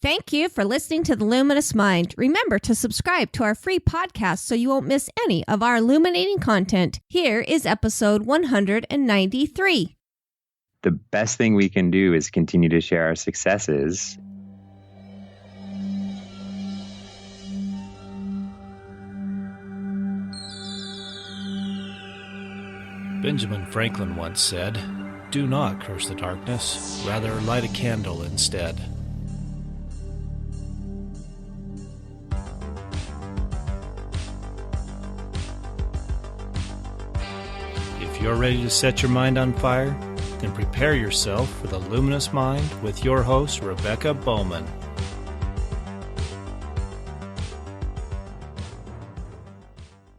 Thank you for listening to The Luminous Mind. Remember to subscribe to our free podcast so you won't miss any of our illuminating content. Here is episode 193. The best thing we can do is continue to share our successes. Benjamin Franklin once said, "Do not curse the darkness, rather light a candle instead." If you're ready to set your mind on fire, then prepare yourself for the Luminous Mind with your host, Rebecca Bowman.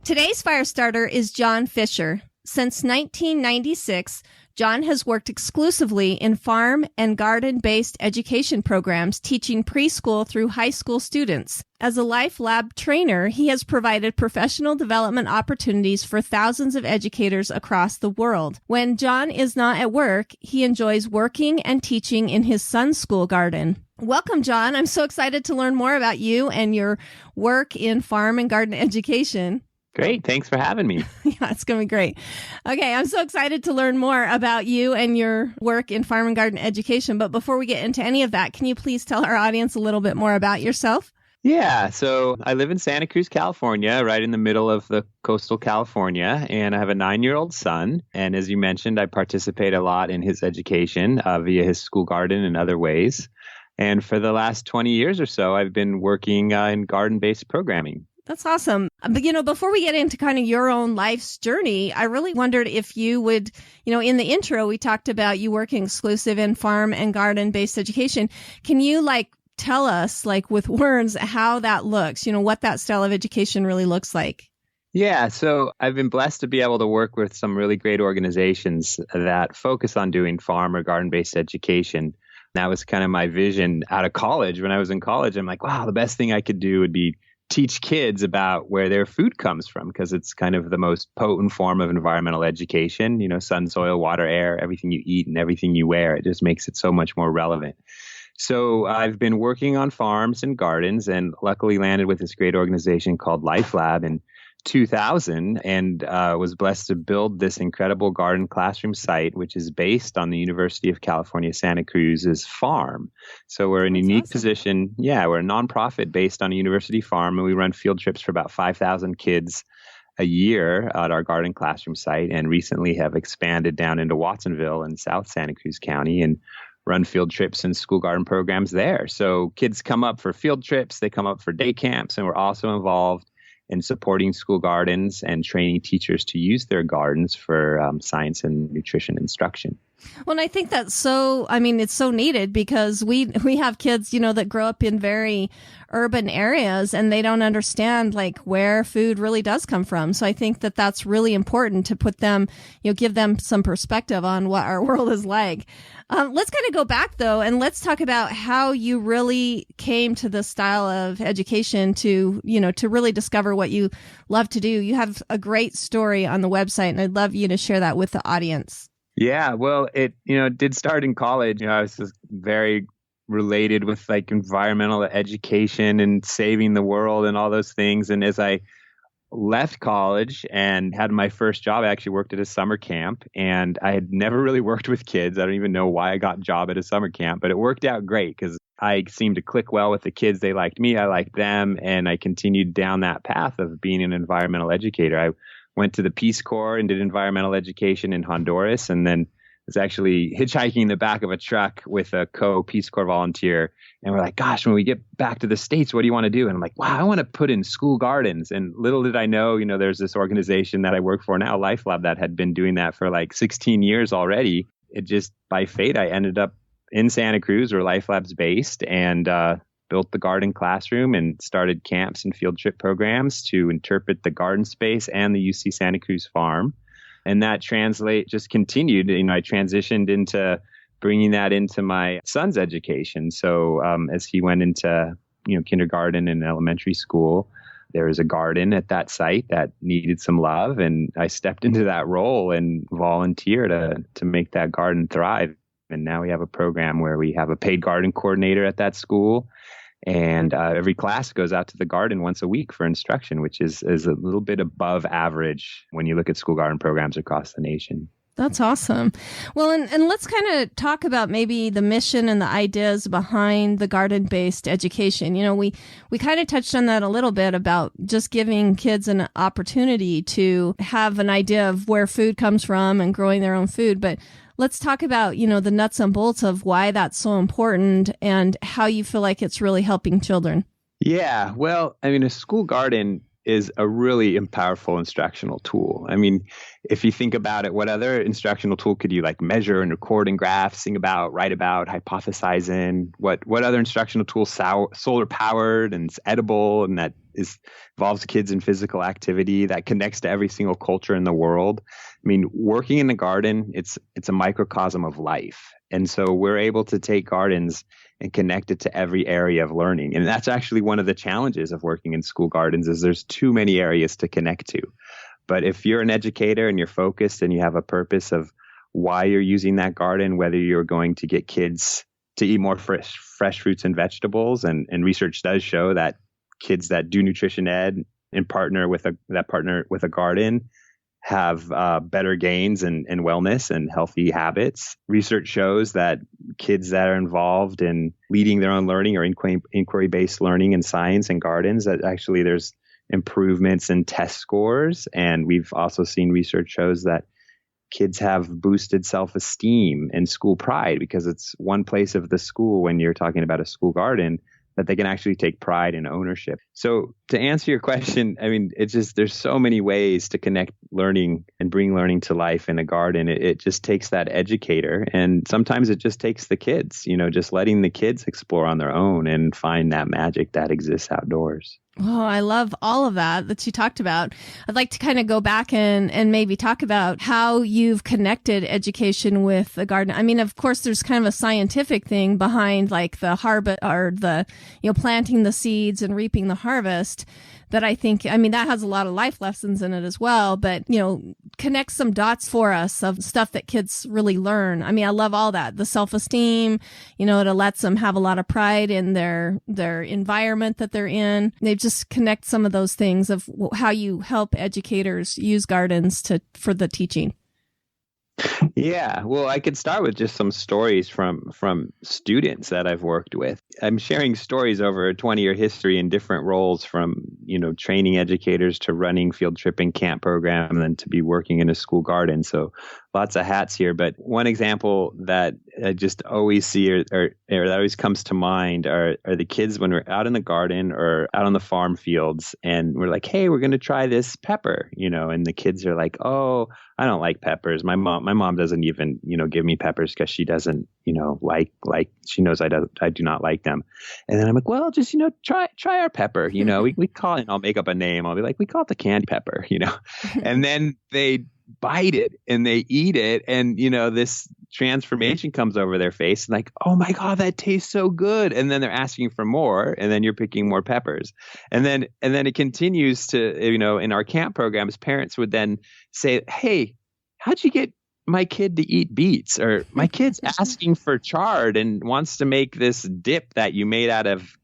Today's fire starter is John Fisher. Since 1996, John has worked exclusively in farm and garden-based education programs, teaching preschool through high school students. As a Life Lab trainer, he has provided professional development opportunities for thousands of educators across the world. When John is not at work, he enjoys working and teaching in his son's school garden. Welcome, John. I'm so excited to learn more about you and your work in farm and garden education. Great. Thanks for having me. Yeah, it's going to be great. Okay, I'm so excited to learn more about you and your work in farm and garden education. But before we get into any of that, can you please tell our audience a little bit more about yourself? Yeah, so I live in Santa Cruz, California, right in the middle of the coastal California, and I have a 9-year-old son. And as you mentioned, I participate a lot in his education via his school garden and other ways. And for the last 20 years or so, I've been working in garden-based programming. That's awesome. But, before we get into kind of your own life's journey, I really wondered if you would, in the intro, we talked about you working exclusive in farm and garden-based education. Can you tell us, with words, how that looks, what that style of education really looks like? Yeah, so I've been blessed to be able to work with some really great organizations that focus on doing farm or garden-based education. That was kind of my vision out of college. When I was in college, I'm like, wow, the best thing I could do would be teach kids about where their food comes from, because it's kind of the most potent form of environmental education. Sun, soil, water, air, everything you eat and everything you wear. It just makes it so much more relevant. So I've been working on farms and gardens and luckily landed with this great organization called Life Lab in 2000 and was blessed to build this incredible garden classroom site, which is based on the University of California, Santa Cruz's farm. So we're in a unique position. Yeah, we're a nonprofit based on a university farm, and we run field trips for about 5,000 kids a year at our garden classroom site, and recently have expanded down into Watsonville in South Santa Cruz County and run field trips and school garden programs there. So kids come up for field trips, they come up for day camps, and we're also involved in supporting school gardens and training teachers to use their gardens for science and nutrition instruction. Well, and I think that's it's so needed because we have kids, that grow up in very urban areas and they don't understand where food really does come from. So I think that that's really important to put them, give them some perspective on what our world is like. Let's kind of go back though, and let's talk about how you really came to this style of education to really discover what you love to do. You have a great story on the website, and I'd love you to share that with the audience. Yeah, well, it did start in college. I was just very related with environmental education and saving the world and all those things. And as I left college and had my first job, I actually worked at a summer camp, and I had never really worked with kids. I don't even know why I got a job at a summer camp, but it worked out great because I seemed to click well with the kids. They liked me, I liked them, and I continued down that path of being an environmental educator. I went to the Peace Corps and did environmental education in Honduras, and then was actually hitchhiking in the back of a truck with a co-Peace Corps volunteer. And we're like, gosh, when we get back to the States, what do you want to do? And I'm like, wow, I want to put in school gardens. And little did I know, there's this organization that I work for now, Life Lab, that had been doing that for 16 years already. It just, by fate, I ended up in Santa Cruz, where Life Lab's based, and built the garden classroom and started camps and field trip programs to interpret the garden space and the UC Santa Cruz farm. And that just continued. I transitioned into bringing that into my son's education. So as he went into kindergarten and elementary school, there was a garden at that site that needed some love, and I stepped into that role and volunteered to make that garden thrive. And now we have a program where we have a paid garden coordinator at that school. And every class goes out to the garden once a week for instruction, which is a little bit above average when you look at school garden programs across the nation. That's awesome. Well, and let's kind of talk about maybe the mission and the ideas behind the garden-based education. You know, we kind of touched on that a little bit about just giving kids an opportunity to have an idea of where food comes from and growing their own food. But let's talk about, you know, the nuts and bolts of why that's so important and how you feel like it's really helping children. Yeah, well, I mean, a school garden is a really powerful instructional tool. I mean, if you think about it, what other instructional tool could you like measure and record in graphs, sing about, write about, hypothesize in? What other instructional tool solar powered and it's edible and that involves kids in physical activity that connects to every single culture in the world? I mean, working in the garden, it's a microcosm of life. And so we're able to take gardens and connect it to every area of learning. And that's actually one of the challenges of working in school gardens is there's too many areas to connect to. But if you're an educator and you're focused and you have a purpose of why you're using that garden, whether you're going to get kids to eat more fresh fruits and vegetables, and research does show that kids that do nutrition ed and partner with a garden have better gains and wellness and healthy habits. Research shows that kids that are involved in leading their own learning or inquiry-based learning in science and gardens, that actually there's improvements in test scores. And we've also seen research shows that kids have boosted self-esteem and school pride because it's one place of the school when you're talking about a school garden that they can actually take pride and ownership. So to answer your question, I mean, it's just, there's so many ways to connect learning and bring learning to life in a garden. It just takes that educator, and sometimes it just takes the kids, you know, just letting the kids explore on their own and find that magic that exists outdoors. Oh, I love all of that you talked about. I'd like to kind of go back and maybe talk about how you've connected education with the garden. I mean, of course, there's kind of a scientific thing behind like the harvest or the, you know, planting the seeds and reaping the harvest that I think, I mean, that has a lot of life lessons in it as well, but, you know, connect some dots for us of stuff that kids really learn. I mean, I love all that. The self-esteem, you know, it lets them have a lot of pride in their environment that they're in. They just connect some of those things of how you help educators use gardens for the teaching. Yeah, well, I could start with just some stories from students that I've worked with. I'm sharing stories over a 20-year history in different roles, from, you know, training educators to running field trip and camp program, and then to be working in a school garden. So lots of hats here. But one example that I just always see or that always comes to mind are the kids when we're out in the garden or out on the farm fields, and we're like, hey, we're going to try this pepper, you know, and the kids are like, oh, I don't like peppers. My mom doesn't even, you know, give me peppers because she doesn't, you know, like she knows I do not like them. And then I'm like, well, just, you know, try our pepper. You know, we call it, and I'll make up a name. I'll be like, we call it the candy pepper, you know, and then they bite it and they eat it, and, you know, this transformation comes over their face, and like, oh my God, that tastes so good. And then they're asking for more, and then you're picking more peppers. And then it continues to, you know, in our camp programs, parents would then say, hey, how'd you get my kid to eat beets? Or my kid's asking for chard and wants to make this dip that you made out of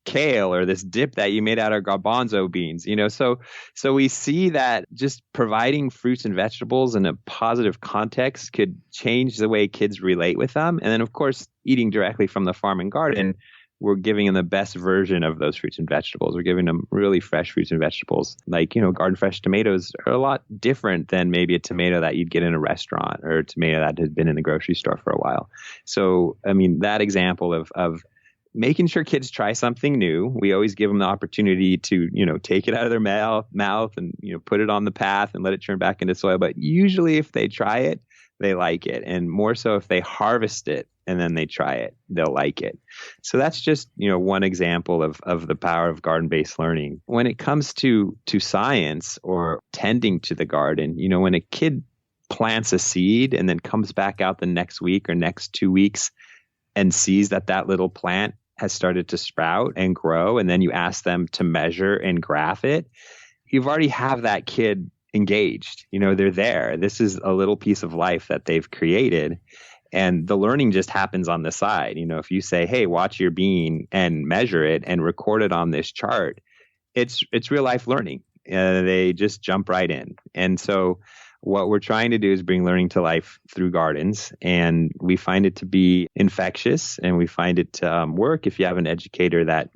kale, or this dip that you made out of garbanzo beans, you know. So we see that just providing fruits and vegetables in a positive context could change the way kids relate with them. And then, of course, eating directly from the farm and garden, we're giving them the best version of those fruits and vegetables. We're giving them really fresh fruits and vegetables. Like, you know, garden fresh tomatoes are a lot different than maybe a tomato that you'd get in a restaurant, or a tomato that had been in the grocery store for a while. So, I mean, that example of making sure kids try something new. We always give them the opportunity to, you know, take it out of their mouth and, you know, put it on the path and let it turn back into soil. But usually if they try it, they like it. And more so if they harvest it and then they try it, they'll like it. So that's just, you know, one example of the power of garden-based learning. When it comes to science or tending to the garden, you know, when a kid plants a seed and then comes back out the next week or next 2 weeks and sees that little plant has started to sprout and grow, and then you ask them to measure and graph it, you've already have that kid engaged. You know, they're there. This is a little piece of life that they've created. And the learning just happens on the side. If you say, hey, watch your bean and measure it and record it on this chart, it's real life learning. They just jump right in. And so what we're trying to do is bring learning to life through gardens. And we find it to be infectious, and we find it to work if you have an educator that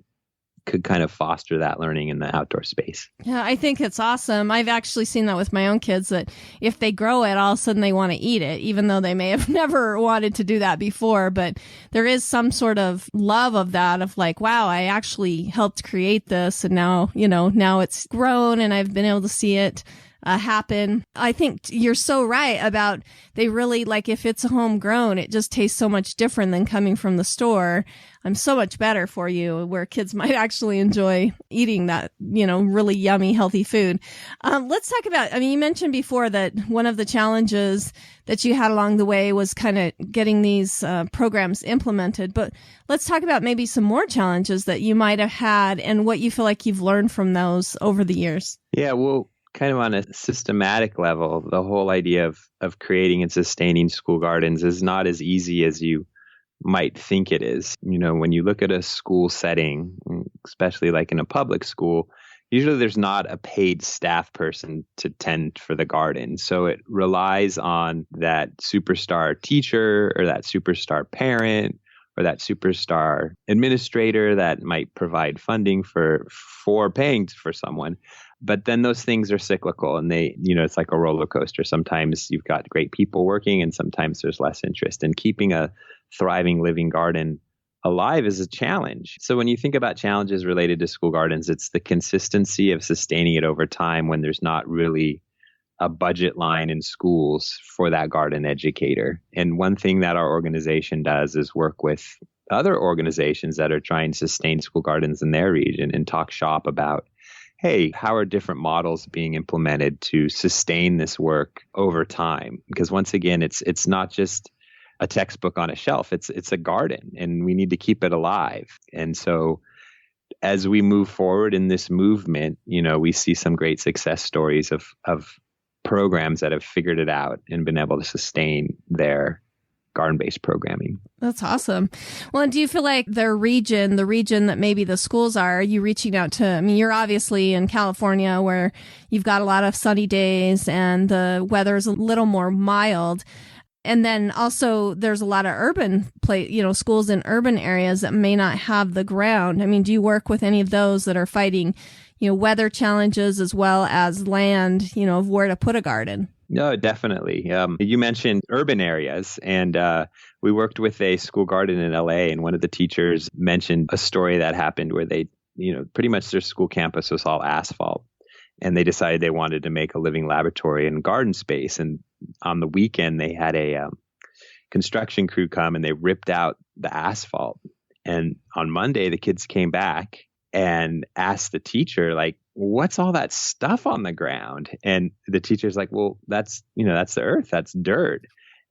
could kind of foster that learning in the outdoor space. Yeah, I think it's awesome. I've actually seen that with my own kids, that if they grow it, all of a sudden they want to eat it, even though they may have never wanted to do that before. But there is some sort of love of that, of like, wow, I actually helped create this. And now, now it's grown and I've been able to see it happen. I think you're so right about, they really, like, if it's homegrown, it just tastes so much different than coming from the store. I'm so much better for you, where kids might actually enjoy eating that, really yummy, healthy food. Let's talk about, you mentioned before that one of the challenges that you had along the way was kind of getting these programs implemented. But let's talk about maybe some more challenges that you might have had and what you feel like you've learned from those over the years. Yeah, well, kind of on a systematic level, the whole idea of creating and sustaining school gardens is not as easy as you might think it is. When you look at a school setting, especially like in a public school, usually there's not a paid staff person to tend for the garden. So it relies on that superstar teacher or that superstar parent or that superstar administrator that might provide funding for paying for someone. But then those things are cyclical, and they, it's like a roller coaster. Sometimes you've got great people working, and sometimes there's less interest. And keeping a thriving, living garden alive is a challenge. So when you think about challenges related to school gardens, it's the consistency of sustaining it over time when there's not really a budget line in schools for that garden educator. And one thing that our organization does is work with other organizations that are trying to sustain school gardens in their region and talk shop about, hey, how are different models being implemented to sustain this work over time? Because once again, it's not just a textbook on a shelf. It's a garden, and we need to keep it alive. And so as we move forward in this movement, we see some great success stories of programs that have figured it out and been able to sustain their garden-based programming. That's awesome. Well, and do you feel like the region that maybe the schools are you reaching out to? You're obviously in California, where you've got a lot of sunny days and the weather is a little more mild. And then also there's a lot of urban schools in urban areas that may not have the ground. Do you work with any of those that are fighting, weather challenges as well as land, of where to put a garden? No, definitely. You mentioned urban areas, and we worked with a school garden in LA, and one of the teachers mentioned a story that happened where they, pretty much their school campus was all asphalt, and they decided they wanted to make a living laboratory and garden space. And on the weekend, they had a construction crew come and they ripped out the asphalt. And on Monday, the kids came back and asked the teacher, like, what's all that stuff on the ground? And the teacher's like, well, that's the earth, that's dirt.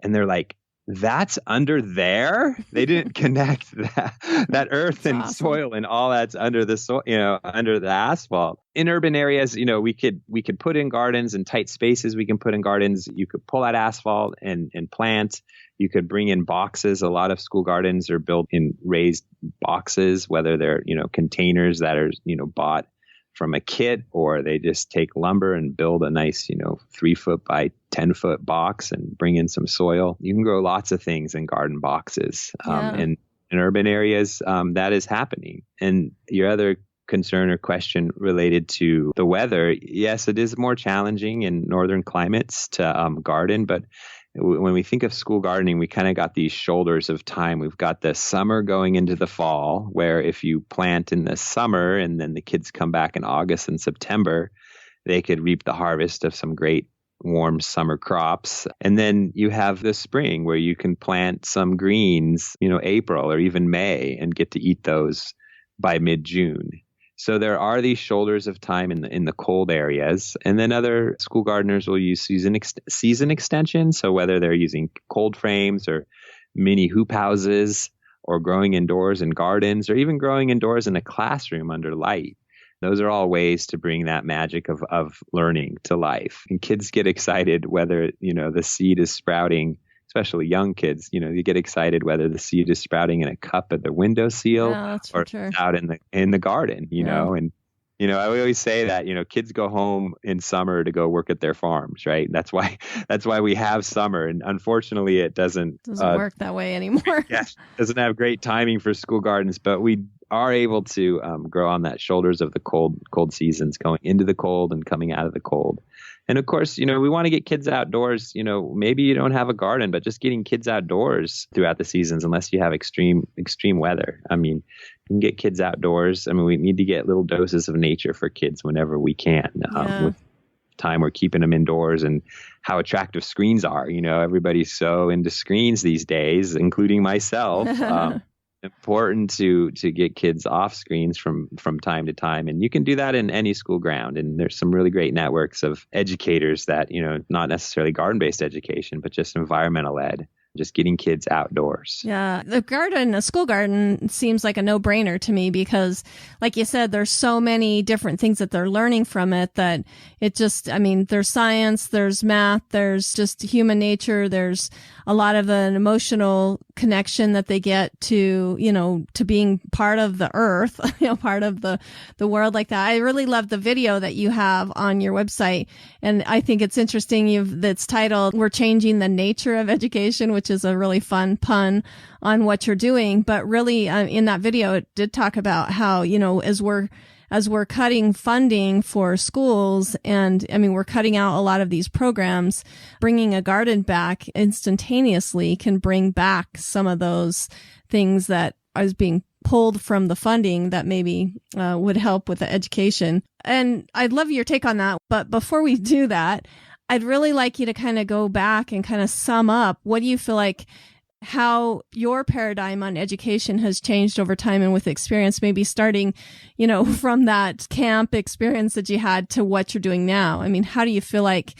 And they're like, that's under there? They didn't connect that earth that's and awesome. Soil and all that's under the soil, under the asphalt. In urban areas, we could put in gardens, in tight spaces we can put in gardens. You could pull out asphalt and plant. You could bring in boxes. A lot of school gardens are built in raised boxes, whether they're, containers that are, bought from a kit, or they just take lumber and build a nice, 3-foot by 10-foot box and bring in some soil. You can grow lots of things in garden boxes. And in urban areas, that is happening. And your other concern or question related to the weather, yes, it is more challenging in northern climates to garden, but when we think of school gardening, we kind of got these shoulders of time. We've got the summer going into the fall, where if you plant in the summer and then the kids come back in August and September, they could reap the harvest of some great warm summer crops. And then you have the spring, where you can plant some greens, April or even May, and get to eat those by mid-June. So there are these shoulders of time in the cold areas. And then other school gardeners will use season extension. So whether they're using cold frames or mini hoop houses, or growing indoors in gardens, or even growing indoors in a classroom under light. Those are all ways to bring that magic of learning to life. And kids get excited whether, the seed is sprouting, especially young kids, you get excited whether the seed is sprouting in a cup at the windowsill or it's out in the garden, and I always say that, kids go home in summer to go work at their farms, right? That's why we have summer. And unfortunately, it doesn't work that way anymore. Doesn't have great timing for school gardens, but we are able to grow on that shoulders of the cold seasons, going into the cold and coming out of the cold. And of course, we want to get kids outdoors. Maybe you don't have a garden, but just getting kids outdoors throughout the seasons, unless you have extreme weather. I mean, you can get kids outdoors. I mean, we need to get little doses of nature for kids whenever we can. With time, we're keeping them indoors, and how attractive screens are. Everybody's so into screens these days, including myself. Important to get kids off screens from time to time, and you can do that in any school ground. And there's some really great networks of educators that, not necessarily garden-based education, but just environmental ed, just getting kids outdoors. Yeah, a school garden seems like a no-brainer to me, because like you said, there's so many different things that they're learning from it that it just, there's science, there's math, there's just human nature, there's a lot of an emotional connection that they get to, to being part of the earth, part of the world like that. I really love the video that you have on your website. And I think it's interesting. That's titled, "We're Changing the Nature of Education," which is a really fun pun on what you're doing. But really, in that video, it did talk about how, as we're cutting funding for schools, and we're cutting out a lot of these programs, bringing a garden back instantaneously can bring back some of those things that is being pulled from the funding that maybe would help with the education. And I'd love your take on that. But before we do that, I'd really like you to kind of go back and kind of sum up, what do you feel like how your paradigm on education has changed over time and with experience, maybe starting, from that camp experience that you had to what you're doing now? How do you feel like,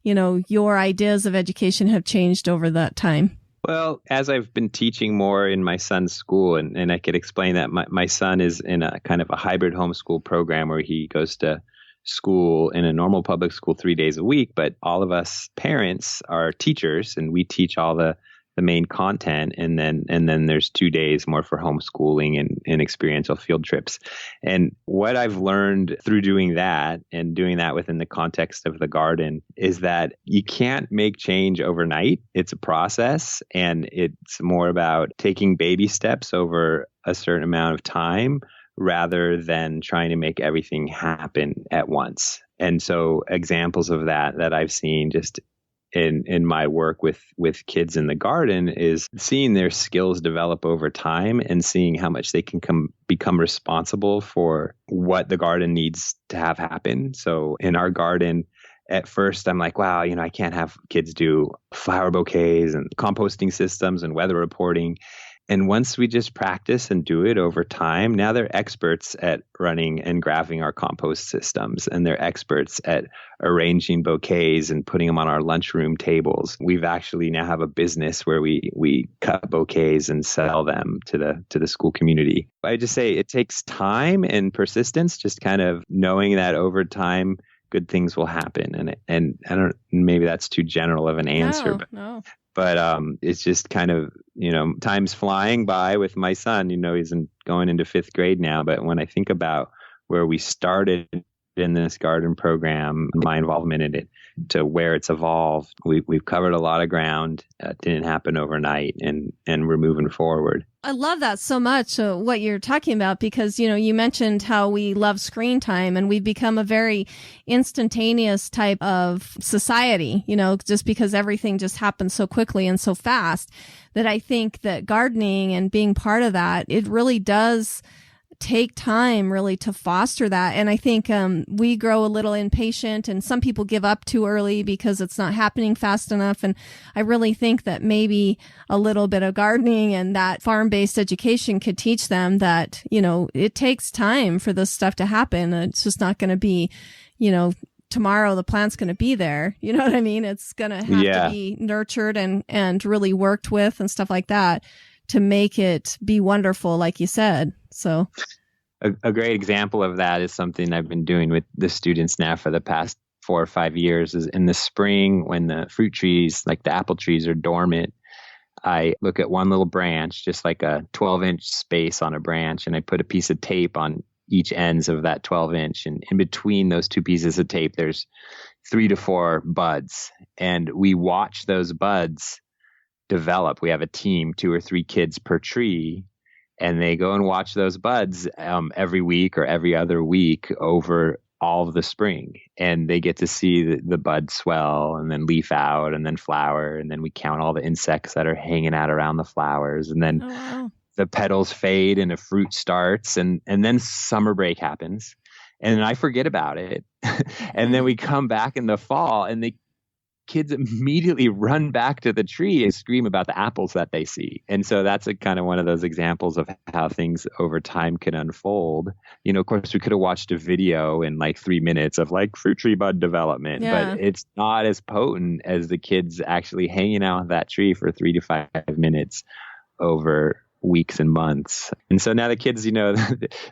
your ideas of education have changed over that time? Well, as I've been teaching more in my son's school, and I could explain that my son is in a kind of a hybrid homeschool program where he goes to school in a normal public school 3 days a week, but all of us parents are teachers, and we teach all the main content, and then there's 2 days more for homeschooling and experiential field trips. And what I've learned through doing that, and doing that within the context of the garden, is that you can't make change overnight. It's a process, and it's more about taking baby steps over a certain amount of time rather than trying to make everything happen at once. And so examples of that I've seen just in my work with kids in the garden is seeing their skills develop over time, and seeing how much they can become responsible for what the garden needs to have happen. So in our garden, at first I'm like, wow, I can't have kids do flower bouquets and composting systems and weather reporting. And once we just practice and do it over time, now they're experts at running and graphing our compost systems, and they're experts at arranging bouquets and putting them on our lunchroom tables. We've actually now have a business where we cut bouquets and sell them to the school community. I just say it takes time and persistence, just kind of knowing that over time good things will happen. And I don't, maybe that's too general of an answer, No. But it's just kind of, time's flying by with my son. He's going into 5th grade now. But when I think about where we started in this garden program, my involvement in it, to where it's evolved, we've covered a lot of ground. It didn't happen overnight, and we're moving forward. I love that so much, what you're talking about, because, you mentioned how we love screen time, and we've become a very instantaneous type of society, just because everything just happens so quickly and so fast, that I think that gardening and being part of that, it really does take time really to foster that. And I think we grow a little impatient, and some people give up too early because it's not happening fast enough. And I really think that maybe a little bit of gardening and that farm-based education could teach them that, it takes time for this stuff to happen. It's just not going to be, tomorrow the plant's going to be there. You know what I mean? It's going to have to be nurtured and really worked with and stuff like that to make it be wonderful, like you said. So a great example of that is something I've been doing with the students now for the past 4 or 5 years. Is in the spring, when the fruit trees, like the apple trees, are dormant, I look at one little branch, just like a 12-inch space on a branch, and I put a piece of tape on each ends of that 12-inch. And in between those two pieces of tape, there's 3 to 4 buds. And we watch those buds develop. We have a team, 2 or 3 kids per tree, and they go and watch those buds every week or every other week over all of the spring. And they get to see the bud swell and then leaf out and then flower. And then we count all the insects that are hanging out around the flowers. And then the petals fade and a fruit starts. And then summer break happens. And I forget about it. And then we come back in the fall and the kids immediately run back to the tree and scream about the apples that they see. And so that's a kind of one of those examples of how things over time can unfold. You know, of course, we could have watched a video in like 3 minutes of like fruit tree bud development, but it's not as potent as the kids actually hanging out with that tree for 3 to 5 minutes over weeks and months. And so now the kids, you know,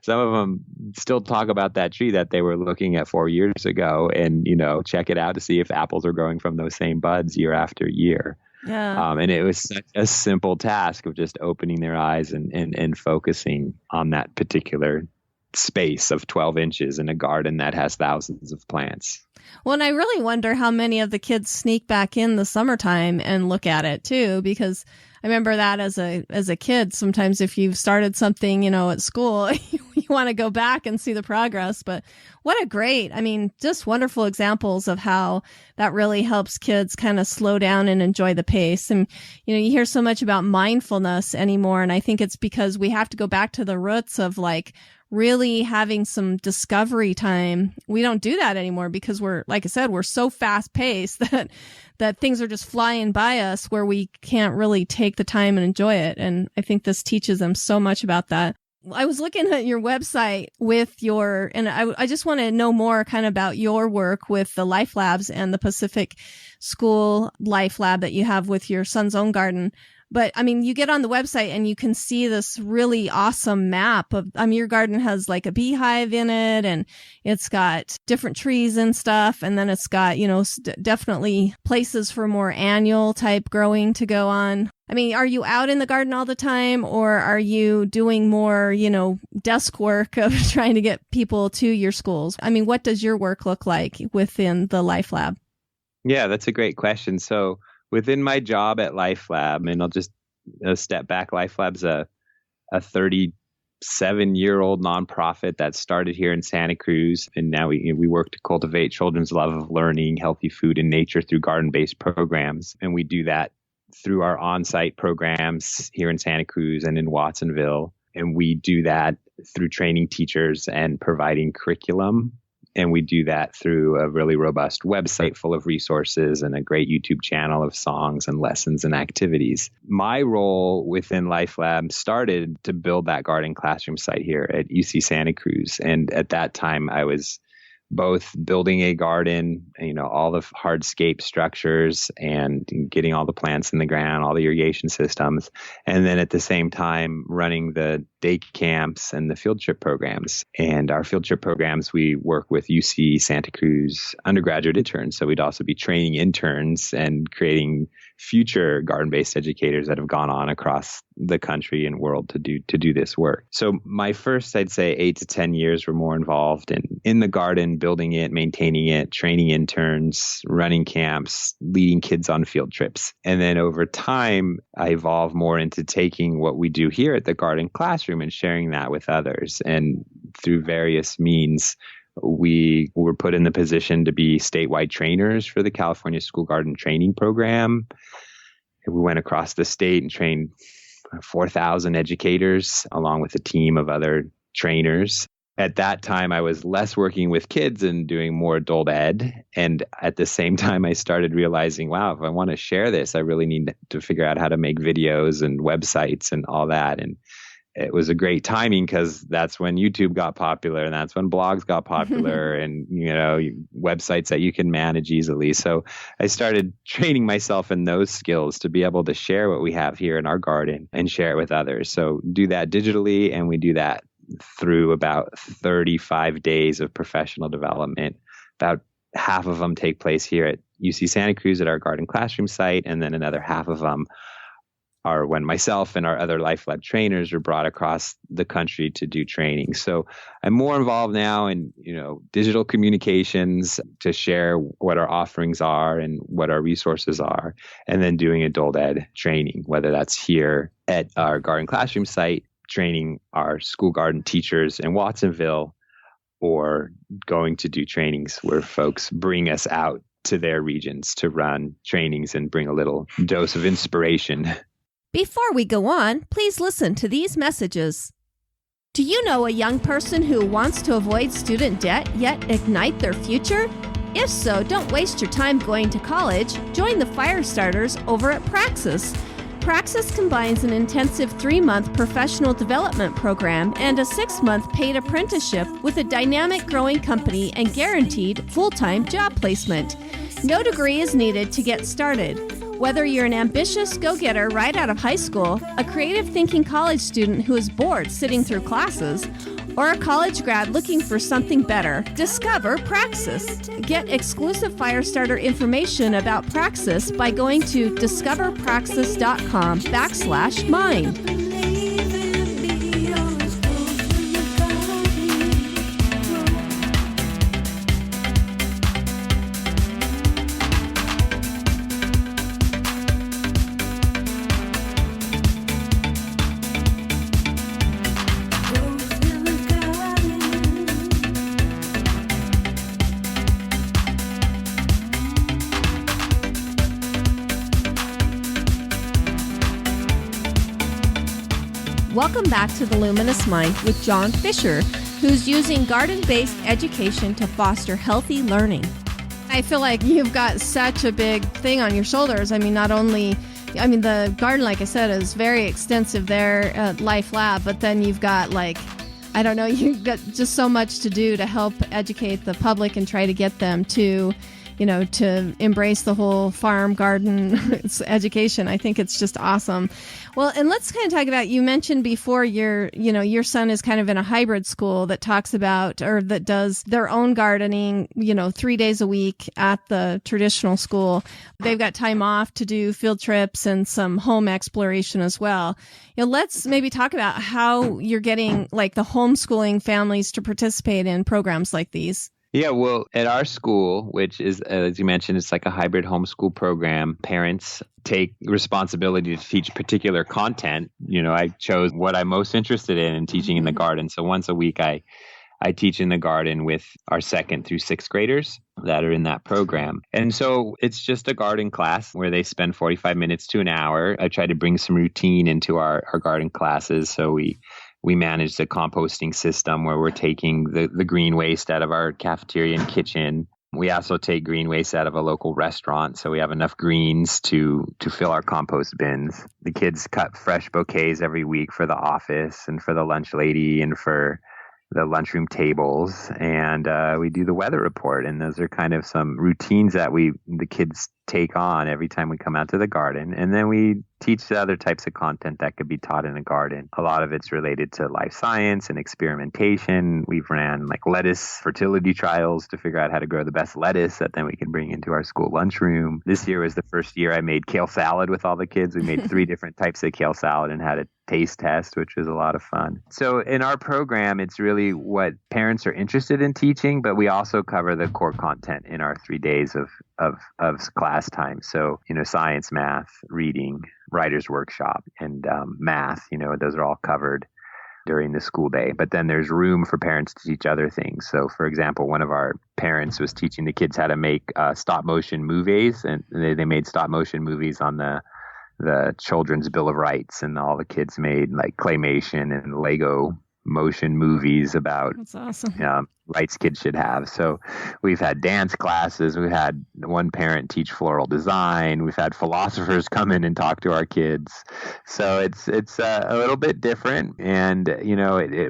some of them still talk about that tree that they were looking at 4 years ago and, you know, check it out to see if apples are growing from those same buds year after year. Yeah. And it was such a simple task of just opening their eyes and focusing on that particular space of 12 inches in a garden that has thousands of plants. Well, and I really wonder how many of the kids sneak back in the summertime and look at it too, because I remember that as a kid, sometimes if you've started something, you know, at school, you want to go back and see the progress. But what a great, I mean, just wonderful examples of how that really helps kids kind of slow down and enjoy the pace. And, you know, you hear so much about mindfulness anymore. And I think it's because we have to go back to the roots of like really having some discovery time. We don't do that anymore because we're, like I said, we're so fast paced that things are just flying by us where we can't really take the time and enjoy it. And I think this teaches them so much about that. I was looking at your website with your, and I just want to know more kind of about your work with the Life Labs and the Pacific School Life Lab that you have with your son's own garden. But I mean, you get on the website and you can see this really awesome map of, I mean, your garden has like a beehive in it and it's got different trees and stuff. And then it's got, you know, definitely places for more annual type growing to go on. I mean, are you out in the garden all the time or are you doing more, you know, desk work of trying to get people to your schools? I mean, what does your work look like within the Life Lab? Yeah, that's a great question. So within my job at Life Lab, and I'll just step back, Life Lab's a 37-year-old nonprofit that started here in Santa Cruz. And now we work to cultivate children's love of learning, healthy food, and nature through garden-based programs. And we do that through our on-site programs here in Santa Cruz and in Watsonville. And we do that through training teachers and providing curriculum. And we do that through a really robust website full of resources and a great YouTube channel of songs and lessons and activities. My role within Life Lab started to build that garden classroom site here at UC Santa Cruz. And at that time, I was both building a garden, you know, all the hardscape structures and getting all the plants in the ground, all the irrigation systems. And then at the same time, running the day camps and the field trip programs. And our field trip programs, we work with UC Santa Cruz undergraduate interns. So we'd also be training interns and creating future garden-based educators that have gone on across the country and world to do this work. So my first, I'd say 8 to 10 years were more involved in the garden, building it, maintaining it, training interns, running camps, leading kids on field trips. And then over time, I evolved more into taking what we do here at the garden classroom and sharing that with others. And through various means, we were put in the position to be statewide trainers for the California School Garden Training Program. We went across the state and trained 4,000 educators along with a team of other trainers. At that time, I was less working with kids and doing more adult ed. And at the same time, I started realizing, wow, if I want to share this, I really need to figure out how to make videos and websites and all that. And it was a great timing because that's when YouTube got popular and that's when blogs got popular and, you know, websites that you can manage easily. So I started training myself in those skills to be able to share what we have here in our garden and share it with others. So do that digitally, and we do that through about 35 days of professional development. About half of them take place here at UC Santa Cruz at our garden classroom site, and then another half of them are when myself and our other Life Lab trainers are brought across the country to do training. So I'm more involved now in, digital communications to share what our offerings are and what our resources are, and then doing adult ed training, whether that's here at our garden classroom site, training our school garden teachers in Watsonville, or going to do trainings where folks bring us out to their regions to run trainings and bring a little dose of inspiration. Before we go on, please listen to these messages. Do you know a young person who wants to avoid student debt yet ignite their future? If so, don't waste your time going to college. Join the Fire Starters over at Praxis. Praxis combines an intensive 3-month professional development program and a 6-month paid apprenticeship with a dynamic growing company and guaranteed full-time job placement. No degree is needed to get started. Whether you're an ambitious go-getter right out of high school, a creative thinking college student who is bored sitting through classes, or a college grad looking for something better, discover Praxis. Get exclusive Firestarter information about Praxis by going to discoverpraxis.com/mind. Welcome back to The Luminous Mind with John Fisher, who's using garden-based education to foster healthy learning. I feel like you've got such a big thing on your shoulders. The garden, like I said, is very extensive there at Life Lab, but then you've got you've got just so much to do to help educate the public and try to get them to to embrace the whole farm garden education. I think it's just awesome. Well, and let's kind of talk about, you mentioned before your son is kind of in a hybrid school that talks about, or that does their own gardening, 3 days a week at the traditional school. They've got time off to do field trips and some home exploration as well. Let's maybe talk about how you're getting the homeschooling families to participate in programs like these. Yeah, well, at our school, which is, as you mentioned, it's like a hybrid homeschool program, parents take responsibility to teach particular content. I chose what I'm most interested in teaching in the garden. So once a week, I teach in the garden with our 2nd through 6th graders that are in that program. And so it's just a garden class where they spend 45 minutes to an hour. I try to bring some routine into our garden classes. So we manage the composting system where we're taking the green waste out of our cafeteria and kitchen. We also take green waste out of a local restaurant, so we have enough greens to fill our compost bins. The kids cut fresh bouquets every week for the office and for the lunch lady and for the lunchroom tables, and we do the weather report. And those are kind of some routines that the kids take on every time we come out to the garden. And then we teach the other types of content that could be taught in a garden. A lot of it's related to life science and experimentation. We've ran lettuce fertility trials to figure out how to grow the best lettuce that then we can bring into our school lunchroom. This year was the first year I made kale salad with all the kids. We made 3 different types of kale salad and had a taste test, which was a lot of fun. So in our program, it's really what parents are interested in teaching, but we also cover the core content in our 3 days of class time. So, science, math, reading, writer's workshop, and math, those are all covered during the school day. But then there's room for parents to teach other things. So, for example, one of our parents was teaching the kids how to make stop motion movies, and they made stop motion movies on the Children's Bill of Rights, and all the kids made claymation and Lego motion movies about That's awesome. Rights kids should have. So we've had dance classes. We've had one parent teach floral design. We've had philosophers come in and talk to our kids. So it's a little bit different. And,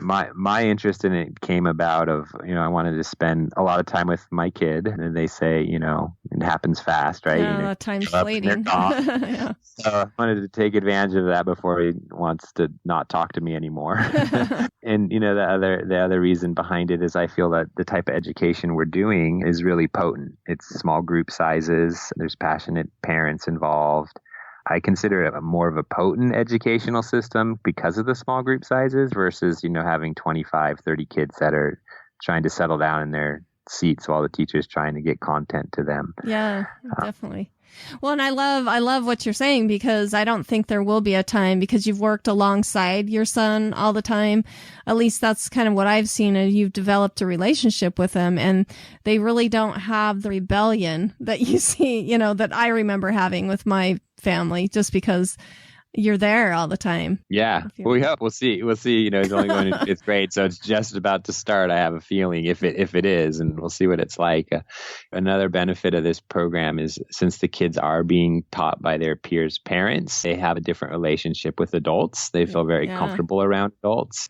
my interest in it came about of, I wanted to spend a lot of time with my kid. And they say, it happens fast, right? Yeah, time's fleeting. Yeah. So I wanted to take advantage of that before he wants to not talk to me anymore. And, the other reason behind it is I feel that the type of education we're doing is really potent. It's small group sizes. There's passionate parents involved. I consider it more of a potent educational system because of the small group sizes versus, having 25, 30 kids that are trying to settle down in their seats while the teacher's trying to get content to them. Yeah, definitely. Well, and I love what you're saying, because I don't think there will be a time, because you've worked alongside your son all the time. At least that's kind of what I've seen. And you've developed a relationship with them, and they really don't have the rebellion that you see, that I remember having with my family, just because you're there all the time. Yeah. Well, we hope. We'll see. He's only going to 5th grade, so it's just about to start. I have a feeling if it is, and we'll see what it's like. Another benefit of this program is, since the kids are being taught by their peers' parents, they have a different relationship with adults. They feel very comfortable around adults,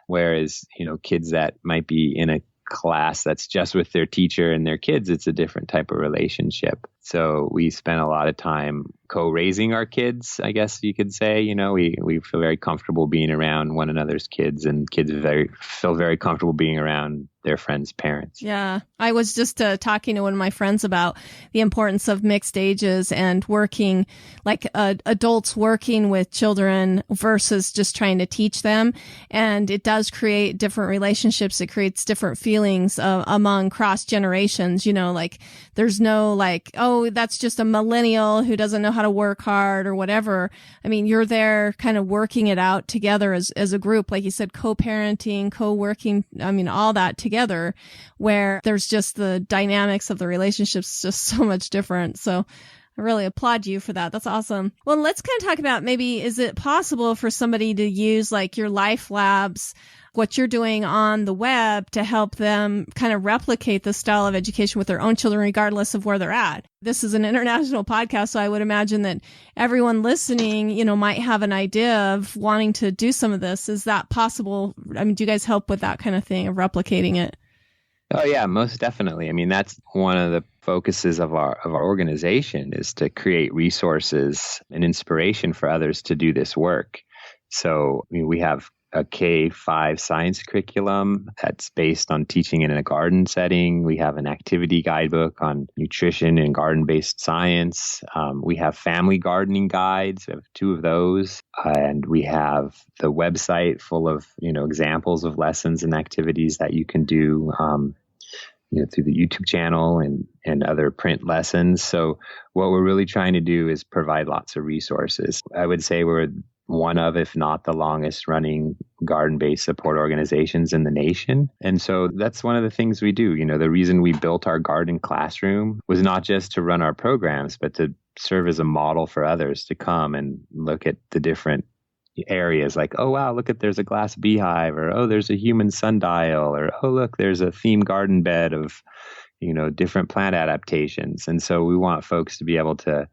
whereas kids that might be in a class that's just with their teacher and their kids, it's a different type of relationship. So we spent a lot of time co-raising our kids, I guess you could say. We feel very comfortable being around one another's kids, and kids feel very comfortable being around their friends' parents. Yeah. I was just talking to one of my friends about the importance of mixed ages and working, like adults working with children versus just trying to teach them. And it does create different relationships. It creates different feelings among cross generations. Like there's no oh, that's just a millennial who doesn't know how to work hard or whatever. I mean, you're there kind of working it out together as a group. Like you said, co-parenting, co-working, all that together, where there's just the dynamics of the relationships just so much different. So I really applaud you for that. That's awesome. Well, let's kind of talk about, maybe, is it possible for somebody to use like your Life Labs, what you're doing on the web, to help them kind of replicate the style of education with their own children, regardless of where they're at? This is an international podcast, so I would imagine that everyone listening, might have an idea of wanting to do some of this. Is that possible? I mean, do you guys help with that kind of thing, of replicating it? Oh yeah, most definitely. That's one of the focuses of our organization, is to create resources and inspiration for others to do this work. So we have a K-5 science curriculum that's based on teaching in a garden setting. We have an activity guidebook on nutrition and garden-based science. We have family gardening guides. We have 2 of those. And we have the website full of, examples of lessons and activities that you can do, through the YouTube channel and other print lessons. So what we're really trying to do is provide lots of resources. I would say we're one of, if not the longest running garden-based support organizations in the nation. And so that's one of the things we do. The reason we built our garden classroom was not just to run our programs, but to serve as a model for others to come and look at the different areas, like, oh, wow, look, there's a glass beehive, or, oh, there's a human sundial, or, oh, look, there's a theme garden bed of, different plant adaptations. And so we want folks to be able to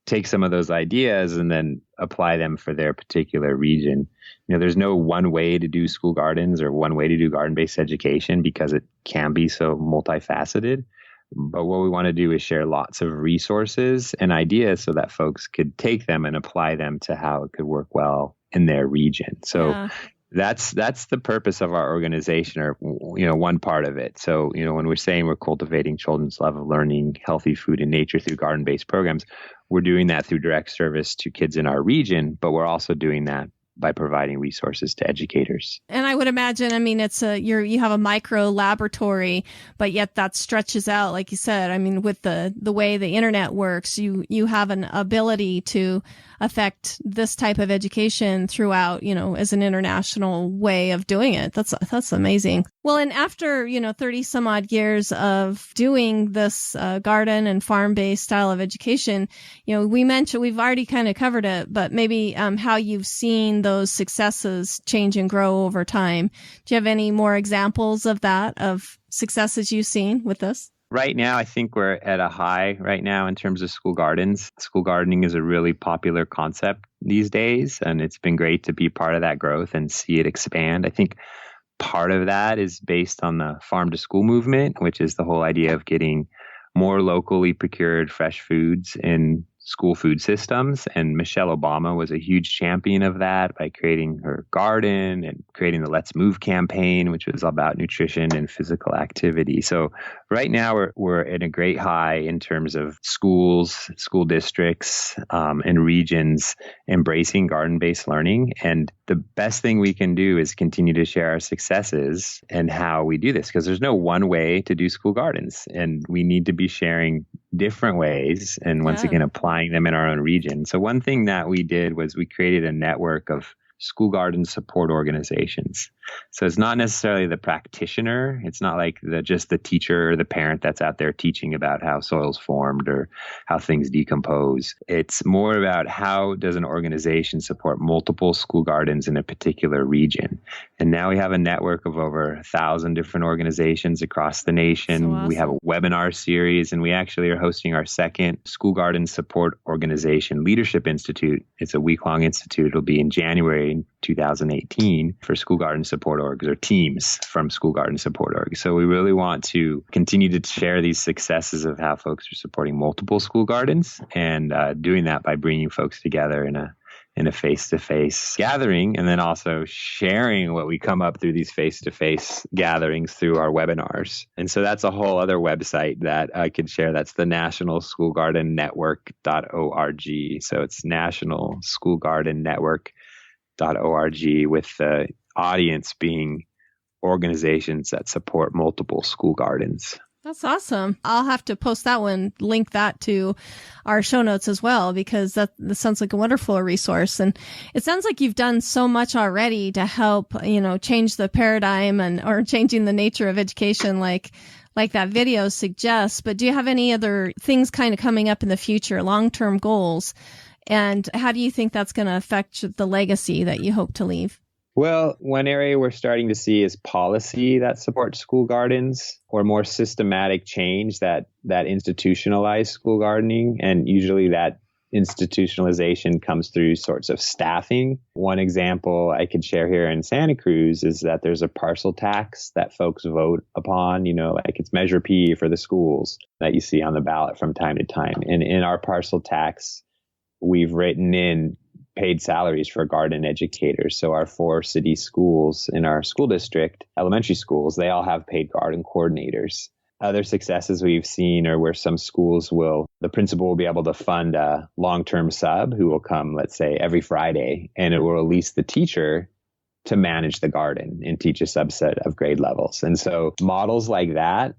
take some of those ideas and then apply them for their particular region. There's no one way to do school gardens or one way to do garden-based education, because it can be so multifaceted. But what we want to do is share lots of resources and ideas so that folks could take them and apply them to how it could work well in their region. So that's the purpose of our organization, or, one part of it. So, when we're saying we're cultivating children's love of learning, healthy food and nature through garden-based programs, we're doing that through direct service to kids in our region, but we're also doing that by providing resources to educators. And I would imagine, it's you have a micro laboratory, but yet that stretches out, like you said. With the way the internet works, you have an ability to affect this type of education throughout, as an international way of doing it. That's amazing. Well, and after, 30 some odd years of doing this garden and farm-based style of education, we've already kind of covered it, but maybe how you've seen those successes change and grow over time. Do you have any more examples of that, of successes you've seen with this? Right now, I think we're at a high right now in terms of school gardens. School gardening is a really popular concept these days, and it's been great to be part of that growth and see it expand. I think part of that is based on the farm to school movement, which is the whole idea of getting more locally procured fresh foods in school food systems. And Michelle Obama was a huge champion of that by creating her garden and creating the Let's Move campaign, which was about nutrition and physical activity. So right now we're at a great high in terms of schools, school districts, and regions embracing garden-based learning. And the best thing we can do is continue to share our successes and how we do this, because there's no one way to do school gardens, and we need to be sharing different ways and once again applying them in our own region. So one thing that we did was we created a network of school garden support organizations. So it's not necessarily the practitioner. It's not like just the teacher or the parent that's out there teaching about how soil's formed or how things decompose. It's more about how does an organization support multiple school gardens in a particular region. And now we have a network of over 1,000 different organizations across the nation. So awesome. We have a webinar series, and we actually are hosting our second School Garden Support Organization Leadership Institute. It's a week-long institute. It'll be in January 2018 for school garden support orgs, or teams from school garden support orgs. So we really want to continue to share these successes of how folks are supporting multiple school gardens, and doing that by bringing folks together in a face-to-face gathering, and then also sharing what we come up through these face-to-face gatherings through our webinars. And so that's a whole other website that I could share. That's the National School Garden Network.org. So it's National School Garden Network.org, with the audience being organizations that support multiple school gardens. That's awesome. I'll have to post that one, link that to our show notes as well, because that sounds like a wonderful resource. And it sounds like you've done so much already to help, change the paradigm or changing the nature of education, like that video suggests. But do you have any other things kind of coming up in the future, long-term goals? And how do you think that's going to affect the legacy that you hope to leave? Well, one area we're starting to see is policy that supports school gardens, or more systematic change that institutionalize school gardening. And usually that institutionalization comes through sorts of staffing. One example I could share here in Santa Cruz is that there's a parcel tax that folks vote upon, like it's Measure P for the schools that you see on the ballot from time to time. And in our parcel tax, we've written in paid salaries for garden educators. So our 4 city schools in our school district, elementary schools, they all have paid garden coordinators. Other successes we've seen are where some schools the principal will be able to fund a long-term sub who will come, let's say, every Friday, and it will release the teacher to manage the garden and teach a subset of grade levels. And so models like that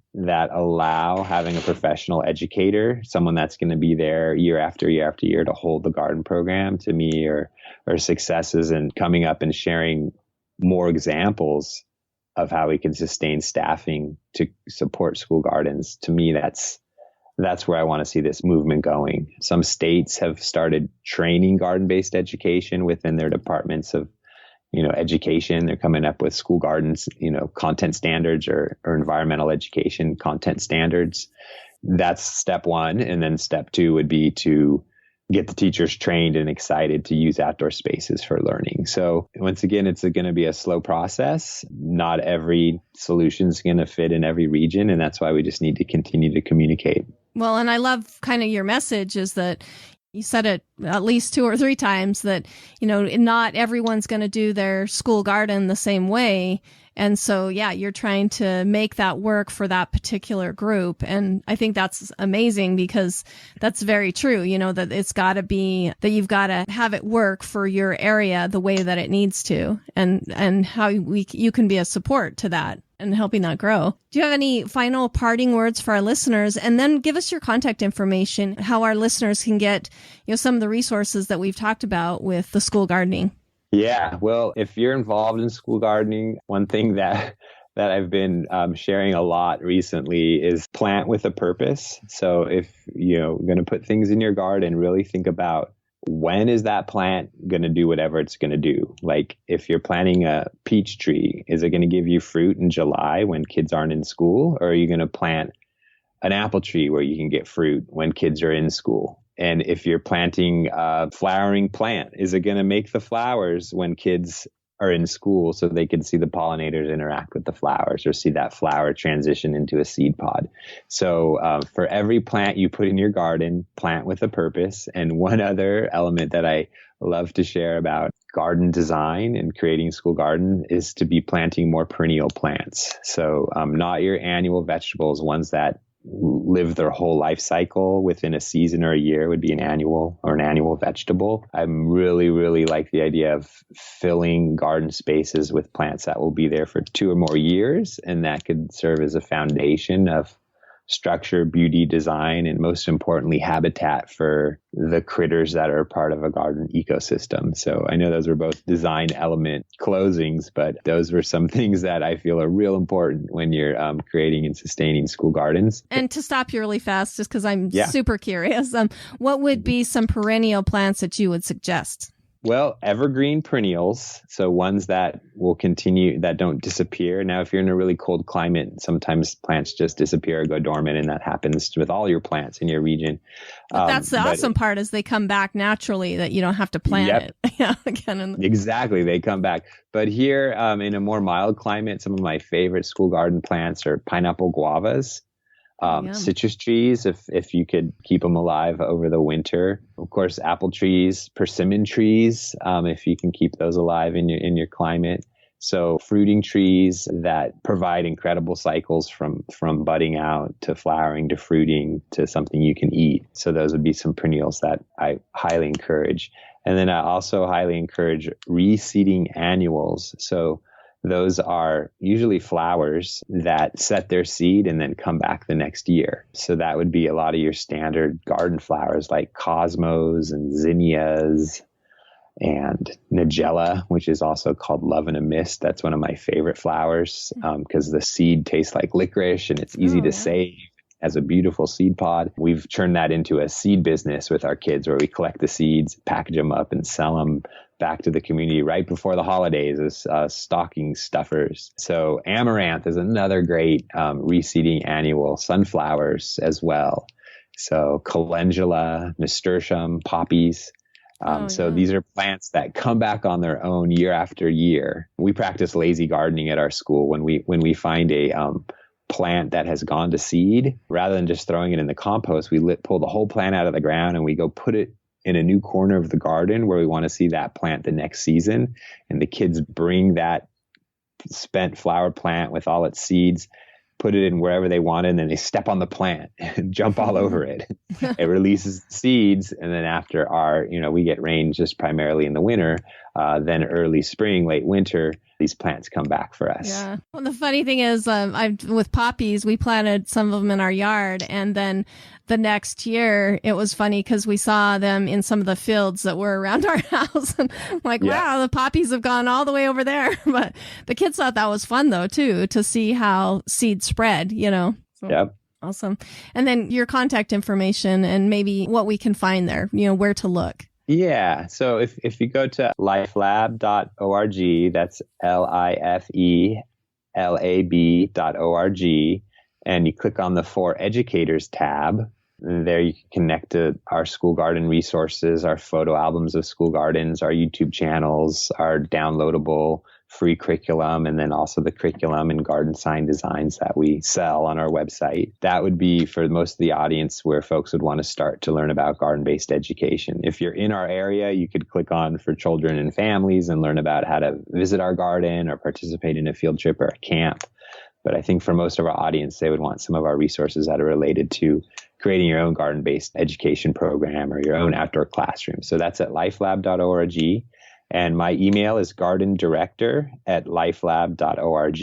allow having a professional educator, someone that's going to be there year after year after year to hold the garden program, to me are successes, and coming up and sharing more examples of how we can sustain staffing to support school gardens. To me, that's where I want to see this movement going. Some states have started training garden-based education within their departments of education. They're coming up with school gardens, content standards or environmental education content standards. That's step one. And then step 2 would be to get the teachers trained and excited to use outdoor spaces for learning. So once again, it's going to be a slow process. Not every solution is going to fit in every region. And that's why we just need to continue to communicate. Well, and I love kind of your message is that you said it at least 2 or 3 times that, not everyone's going to do their school garden the same way. And so, you're trying to make that work for that particular group. And I think that's amazing, because that's very true, that it's got to be that you've got to have it work for your area the way that it needs to, and how you can be a support to that and helping that grow. Do you have any final parting words for our listeners? And then give us your contact information, how our listeners can get, some of the resources that we've talked about with the school gardening. Yeah, well, if you're involved in school gardening, one thing that I've been sharing a lot recently is plant with a purpose. So if you're going to put things in your garden, really think about, when is that plant going to do whatever it's going to do? Like if you're planting a peach tree, is it going to give you fruit in July when kids aren't in school? Or are you going to plant an apple tree where you can get fruit when kids are in school? And if you're planting a flowering plant, is it going to make the flowers when kids are in school so they can see the pollinators interact with the flowers or see that flower transition into a seed pod. So for every plant you put in your garden, plant with a purpose. And one other element that I love to share about garden design and creating school garden is to be planting more perennial plants. So not your annual vegetables, ones that live their whole life cycle within a season or a year would be an annual vegetable. I'm really like the idea of filling garden spaces with plants that will be there for 2 or more years, and that could serve as a foundation of structure, beauty, design, and most importantly, habitat for the critters that are part of a garden ecosystem. So I know those were both design element closings, but those were some things that I feel are real important when you're creating and sustaining school gardens. And to stop you really fast, just because I'm super curious, what would be some perennial plants that you would suggest? Well, evergreen perennials, so ones that will continue, that don't disappear. Now, if you're in a really cold climate, sometimes plants just disappear or go dormant, and that happens with all your plants in your region. But that's the awesome part, is they come back naturally, that you don't have to plant it. Again. Exactly, they come back. But here in a more mild climate, some of my favorite school garden plants are pineapple guavas. Citrus trees, if you could keep them alive over the winter. Of course, apple trees, persimmon trees, if you can keep those alive in your climate. So fruiting trees that provide incredible cycles from budding out to flowering to fruiting to something you can eat. So those would be some perennials that I highly encourage. And then I also highly encourage reseeding annuals. So those are usually flowers that set their seed and then come back the next year. So that would be a lot of your standard garden flowers like cosmos and zinnias and nigella, which is also called love in a mist. That's one of my favorite flowers because the seed tastes like licorice and it's easy to save. As a beautiful seed pod. We've turned that into a seed business with our kids where we collect the seeds, package them up, and sell them back to the community right before the holidays as stocking stuffers. So amaranth is another great reseeding annual. Sunflowers as well. So calendula, nasturtium, poppies. These are plants that come back on their own year after year. We practice lazy gardening at our school. When we find a plant that has gone to seed, rather than just throwing it in the compost, we pull the whole plant out of the ground and we go put it in a new corner of the garden where we want to see that plant the next season. And the kids bring that spent flower plant with all its seeds, put it in wherever they want, and then they step on the plant and jump all over it. It releases seeds. And then after we get rain just primarily in the winter, then early spring, late winter, these plants come back for us. Yeah. Well, the funny thing is, with poppies, we planted some of them in our yard, and then the next year it was funny because we saw them in some of the fields that were around our house. And I'm like, wow, the poppies have gone all the way over there. But the kids thought that was fun, though, too, to see how seeds spread, So. Yep. Awesome. And then your contact information and maybe what we can find there, where to look. Yeah. So if you go to lifelab.org, that's lifelab.org, and you click on the For Educators tab, there you can connect to our school garden resources, our photo albums of school gardens, our YouTube channels, our downloadable free curriculum, and then also the curriculum and garden sign designs that we sell on our website. That would be for most of the audience where folks would want to start to learn about garden-based education. If you're in our area, you could click on for children and families and learn about how to visit our garden or participate in a field trip or a camp. But I think for most of our audience, they would want some of our resources that are related to creating your own garden-based education program or your own outdoor classroom. So that's at lifelab.org. And my email is gardendirector@lifelab.org.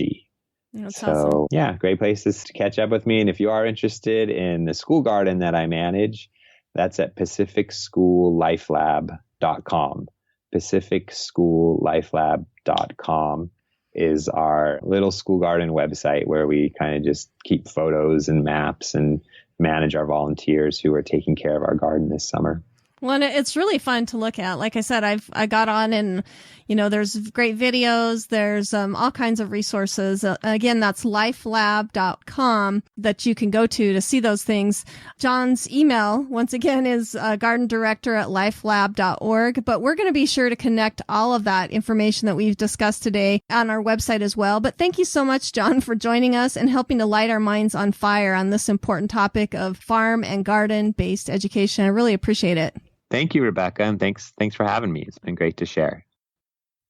That's awesome. Yeah, great places to catch up with me. And if you are interested in the school garden that I manage, that's at pacificschoollifelab.com. pacificschoollifelab.com is our little school garden website where we kind of just keep photos and maps and manage our volunteers who are taking care of our garden this summer. Well, it's really fun to look at. Like I said, I got on and, there's great videos. There's all kinds of resources. Again, that's lifelab.com that you can go to see those things. John's email, once again, is gardendirector@lifelab.org. But we're going to be sure to connect all of that information that we've discussed today on our website as well. But thank you so much, John, for joining us and helping to light our minds on fire on this important topic of farm and garden-based education. I really appreciate it. Thank you, Rebecca, and thanks for having me. It's been great to share.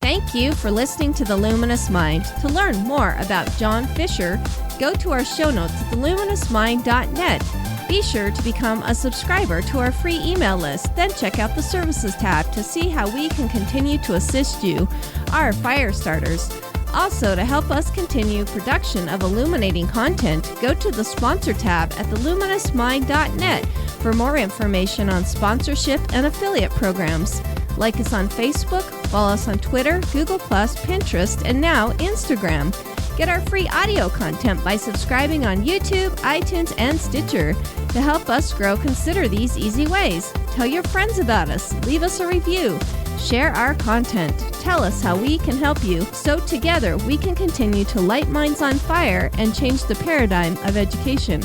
Thank you for listening to The Luminous Mind. To learn more about John Fisher, go to our show notes at theluminousmind.net. Be sure to become a subscriber to our free email list, then check out the Services tab to see how we can continue to assist you, our fire starters. Also, to help us continue production of illuminating content, go to the Sponsor tab at theluminousmind.net for more information on sponsorship and affiliate programs. Like us on Facebook, follow us on Twitter, Google+, Pinterest, and now Instagram. Get our free audio content by subscribing on YouTube, iTunes, and Stitcher. To help us grow, consider these easy ways. Tell your friends about us. Leave us a review. Share our content. Tell us how we can help you so together we can continue to light minds on fire and change the paradigm of education.